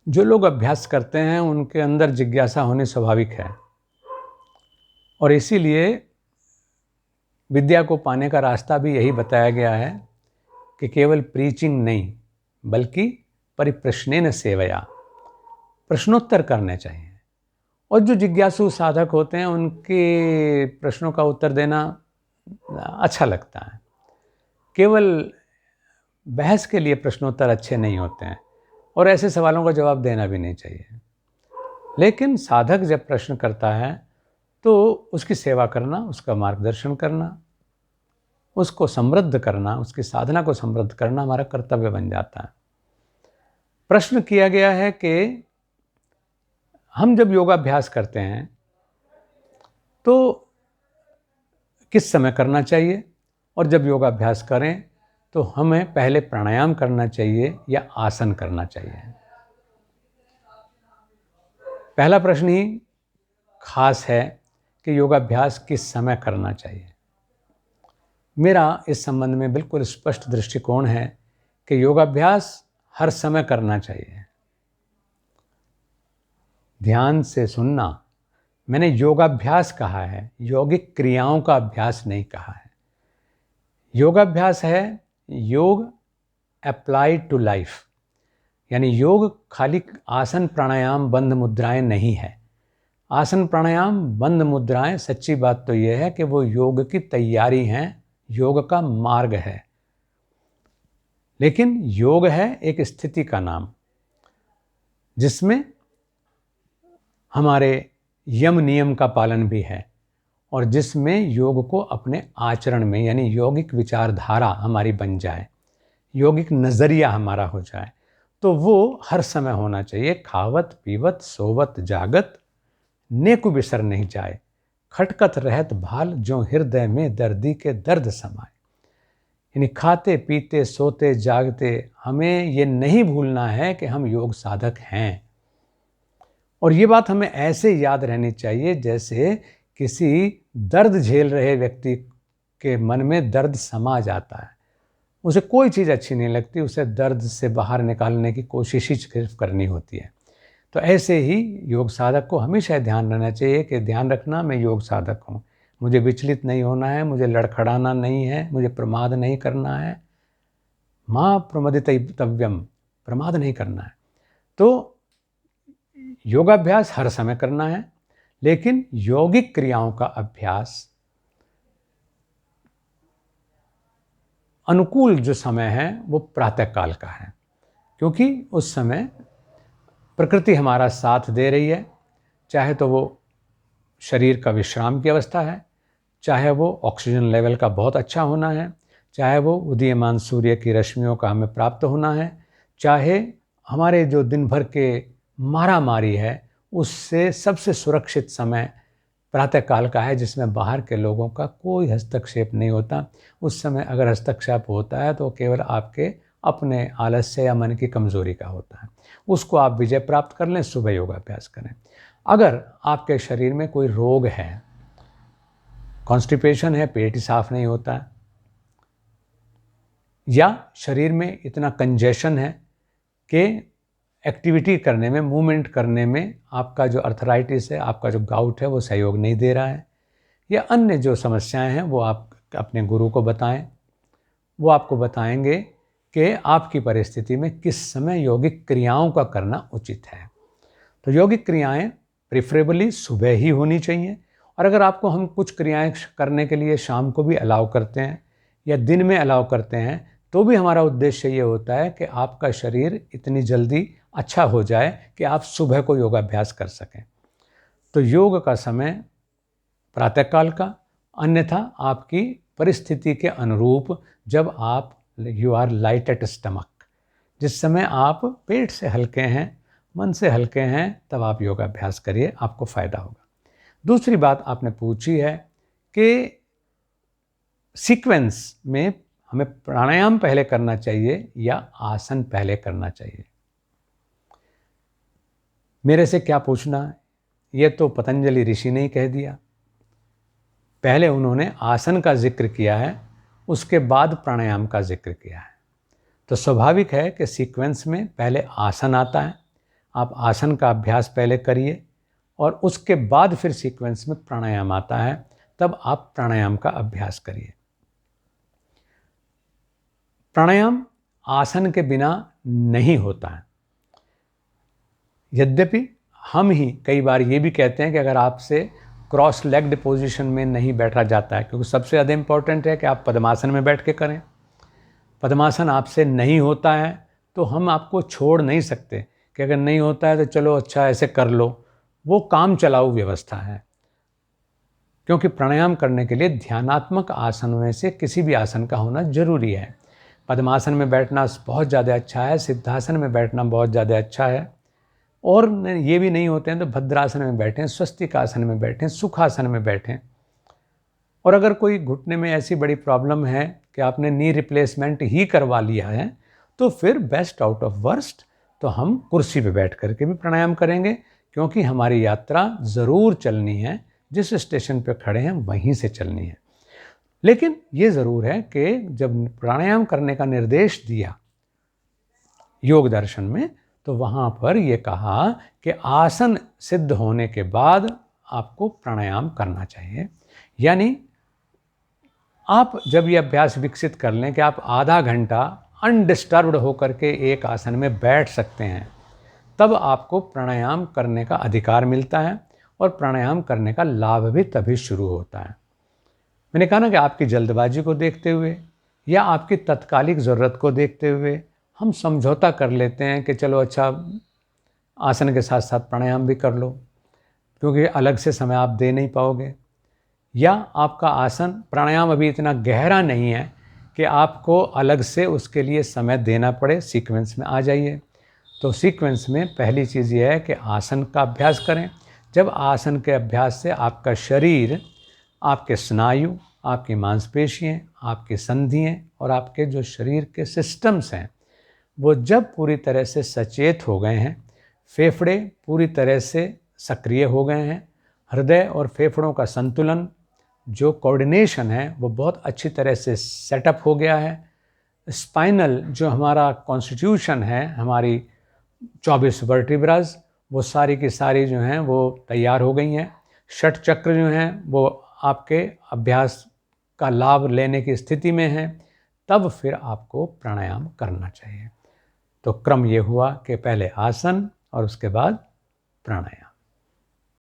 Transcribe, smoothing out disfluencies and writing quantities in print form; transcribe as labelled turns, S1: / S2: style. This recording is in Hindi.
S1: जो लोग अभ्यास करते हैं उनके अंदर जिज्ञासा होनी स्वाभाविक है, और इसीलिए विद्या को पाने का रास्ता भी यही बताया गया है कि केवल प्रीचिंग नहीं बल्कि परिप्रश्नेन सेवया, प्रश्नोत्तर करने चाहिए। और जो जिज्ञासु साधक होते हैं उनके प्रश्नों का उत्तर देना अच्छा लगता है। केवल बहस के लिए प्रश्नोत्तर अच्छे नहीं होते हैं और ऐसे सवालों का जवाब देना भी नहीं चाहिए। लेकिन साधक जब प्रश्न करता है तो उसकी सेवा करना, उसका मार्गदर्शन करना, उसको समृद्ध करना, उसकी साधना को समृद्ध करना हमारा कर्तव्य बन जाता है। प्रश्न किया गया है कि हम जब योगाभ्यास करते हैं तो किस समय करना चाहिए, और जब योगाभ्यास करें तो हमें पहले प्राणायाम करना चाहिए या आसन करना चाहिए। पहला प्रश्न ही खास है कि योगाभ्यास किस समय करना चाहिए। मेरा इस संबंध में बिल्कुल स्पष्ट दृष्टिकोण है कि योगाभ्यास हर समय करना चाहिए। ध्यान से सुनना, मैंने योगाभ्यास कहा है, यौगिक क्रियाओं का अभ्यास नहीं कहा है। योगाभ्यास है योग अप्लाइड टू लाइफ, यानी योग खाली आसन प्राणायाम बंद मुद्राएं नहीं है। आसन प्राणायाम बंद मुद्राएं, सच्ची बात तो यह है कि वो योग की तैयारी हैं, योग का मार्ग है। लेकिन योग है एक स्थिति का नाम जिसमें हमारे यम नियम का पालन भी है और जिसमें योग को अपने आचरण में, यानी यौगिक विचारधारा हमारी बन जाए, यौगिक नज़रिया हमारा हो जाए, तो वो हर समय होना चाहिए। खावत पीवत सोवत जागत नेकु बिसर नहीं जाए, खटकत रहत भाल जो हृदय में दर्दी के दर्द समाए। यानी खाते पीते सोते जागते हमें ये नहीं भूलना है कि हम योग साधक हैं। और ये बात हमें ऐसे याद रहनी चाहिए जैसे किसी दर्द झेल रहे व्यक्ति के मन में दर्द समा जाता है, उसे कोई चीज़ अच्छी नहीं लगती, उसे दर्द से बाहर निकालने की कोशिश ही सिर्फ करनी होती है। तो ऐसे ही योग साधक को हमेशा ध्यान रहना चाहिए कि ध्यान रखना, मैं योग साधक हूँ, मुझे विचलित नहीं होना है, मुझे लड़खड़ाना नहीं है, मुझे प्रमाद नहीं करना है। माँ प्रमदितव्यम, प्रमाद नहीं करना है। तो योगाभ्यास हर समय करना है, लेकिन यौगिक क्रियाओं का अभ्यास अनुकूल जो समय है वो प्रातःकाल का है, क्योंकि उस समय प्रकृति हमारा साथ दे रही है। चाहे तो वो शरीर का विश्राम की अवस्था है, चाहे वो ऑक्सीजन लेवल का बहुत अच्छा होना है, चाहे वो उदीयमान सूर्य की रश्मियों का हमें प्राप्त होना है, चाहे हमारे जो दिन भर के मारामारी है उससे सबसे सुरक्षित समय प्रातःकाल का है, जिसमें बाहर के लोगों का कोई हस्तक्षेप नहीं होता। उस समय अगर हस्तक्षेप होता है तो केवल आपके अपने आलस्य या मन की कमज़ोरी का होता है, उसको आप विजय प्राप्त कर लें। सुबह योगाभ्यास करें। अगर आपके शरीर में कोई रोग है, कॉन्स्टिपेशन है, पेट ही साफ नहीं होता है, या शरीर में इतना कंजेशन है कि एक्टिविटी करने में, मूवमेंट करने में आपका जो अर्थराइटिस है, आपका जो गाउट है वो सहयोग नहीं दे रहा है, या अन्य जो समस्याएं हैं वो आप अपने गुरु को बताएं। वो आपको बताएंगे कि आपकी परिस्थिति में किस समय यौगिक क्रियाओं का करना उचित है। तो यौगिक क्रियाएं प्रेफरेबली सुबह ही होनी चाहिए, और अगर आपको हम कुछ क्रियाएं करने के लिए शाम को भी अलाउ करते हैं या दिन में अलाउ करते हैं, तो भी हमारा उद्देश्य ये होता है कि आपका शरीर इतनी जल्दी अच्छा हो जाए कि आप सुबह को योगाभ्यास कर सकें। तो योग का समय प्रातःकाल का, अन्यथा आपकी परिस्थिति के अनुरूप जब आप you are light at stomach, जिस समय आप पेट से हल्के हैं, मन से हल्के हैं, तब आप योगाभ्यास करिए, आपको फ़ायदा होगा। दूसरी बात आपने पूछी है कि सीक्वेंस में हमें प्राणायाम पहले करना चाहिए या आसन पहले करना चाहिए। मेरे से क्या पूछना है, ये तो पतंजलि ऋषि ने ही कह दिया। पहले उन्होंने आसन का जिक्र किया है, उसके बाद प्राणायाम का जिक्र किया है। तो स्वाभाविक है कि सीक्वेंस में पहले आसन आता है, आप आसन का अभ्यास पहले करिए और उसके बाद फिर सीक्वेंस में प्राणायाम आता है, तब आप प्राणायाम का अभ्यास करिए। प्राणायाम आसन के बिना नहीं होता है। यद्यपि हम ही कई बार ये भी कहते हैं कि अगर आपसे क्रॉस लेग्ड पोजीशन में नहीं बैठा जाता है, क्योंकि सबसे ज़्यादा इम्पॉर्टेंट है कि आप पद्मासन में बैठ के करें। पद्मासन आपसे नहीं होता है तो हम आपको छोड़ नहीं सकते कि अगर नहीं होता है तो चलो अच्छा ऐसे कर लो, वो काम चलाऊ व्यवस्था है। क्योंकि प्राणायाम करने के लिए ध्यानात्मक आसन में से किसी भी आसन का होना जरूरी है। पद्मासन में बैठना बहुत ज़्यादा अच्छा है, सिद्धासन में बैठना बहुत ज़्यादा अच्छा है, और ये भी नहीं होते हैं तो भद्रासन में बैठें, स्वस्तिकासन में बैठें, सुखासन में बैठें। और अगर कोई घुटने में ऐसी बड़ी प्रॉब्लम है कि आपने नी रिप्लेसमेंट ही करवा लिया है, तो फिर बेस्ट आउट ऑफ वर्स्ट तो हम कुर्सी पे बैठ करके भी प्राणायाम करेंगे, क्योंकि हमारी यात्रा ज़रूर चलनी है, जिस स्टेशन पे खड़े हैं वहीं से चलनी है। लेकिन ये ज़रूर है कि जब प्राणायाम करने का निर्देश दिया योग दर्शन में, तो वहाँ पर ये कहा कि आसन सिद्ध होने के बाद आपको प्राणायाम करना चाहिए। यानी आप जब ये अभ्यास विकसित कर लें कि आप आधा घंटा अनडिस्टर्ब्ड होकर के एक आसन में बैठ सकते हैं, तब आपको प्राणायाम करने का अधिकार मिलता है, और प्राणायाम करने का लाभ भी तभी शुरू होता है। मैंने कहा ना कि आपकी जल्दबाजी को देखते हुए या आपकी तत्कालिक ज़रूरत को देखते हुए हम समझौता कर लेते हैं कि चलो अच्छा आसन के साथ साथ प्राणायाम भी कर लो, क्योंकि अलग से समय आप दे नहीं पाओगे, या आपका आसन प्राणायाम अभी इतना गहरा नहीं है कि आपको अलग से उसके लिए समय देना पड़े। सीक्वेंस में आ जाइए। तो सीक्वेंस में पहली चीज़ ये है कि आसन का अभ्यास करें। जब आसन के अभ्यास से आपका शरीर, आपके स्नायु, आपकी मांसपेशियाँ, आपकी संधियाँ और आपके जो शरीर के सिस्टम्स हैं, वो जब पूरी तरह से सचेत हो गए हैं, फेफड़े पूरी तरह से सक्रिय हो गए हैं, हृदय और फेफड़ों का संतुलन, जो कोऑर्डिनेशन है, वो बहुत अच्छी तरह से सेटअप हो गया है, स्पाइनल जो हमारा कॉन्स्टिट्यूशन है, हमारी 24 वर्टिब्रास, वो सारी की सारी जो हैं वो तैयार हो गई हैं, षट चक्र जो हैं वो आपके अभ्यास का लाभ लेने की स्थिति में हैं, तब फिर आपको प्राणायाम करना चाहिए। तो क्रम ये हुआ कि पहले आसन और उसके बाद प्राणायाम।